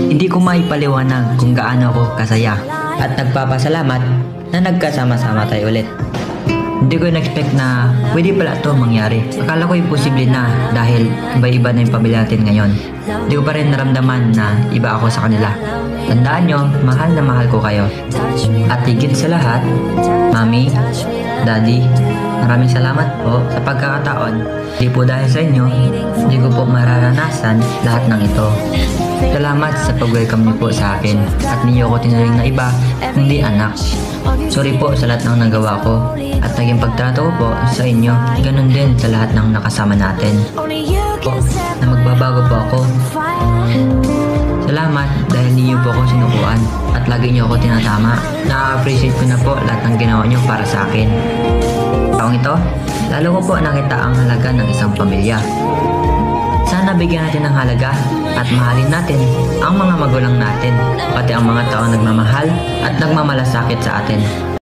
Hindi ko maipaliwanag kung gaano ako kasaya at nagpapasalamat na nagkasama-sama tayo ulit. Hindi ko in-expect na pwede pala ito mangyari. Akala ko imposible na dahil iba-iba na yung pamilya natin ngayon. Hindi ko pa rin naramdaman na iba ako sa kanila. Tandaan nyo, mahal na mahal ko kayo. At higit sa lahat, Mami, Daddy, maraming salamat po sa pagkakataon. Hindi po dahil sa inyo, hindi ko po mararanasan lahat ng ito. Salamat sa pag-welcome niyo po sa akin at niyo ko tinuring na iba, hindi anak. Sorry po sa lahat ng nagawa ko at naging pagtrato ko po sa inyo, ganun din sa lahat ng nakasama natin. Po, na magbabago po ako. Salamat dahil niyo po ako sinukuan at lagi niyo ako tinatama. Na-appreciate ko na po lahat ng ginawa niyo para sa akin. Taong ito, lalo ko po nakita ang halaga ng isang pamilya. Sana bigyan natin ng halaga at mahalin natin ang mga magulang natin, pati ang mga taong nagmamahal at nagmamalasakit sa atin.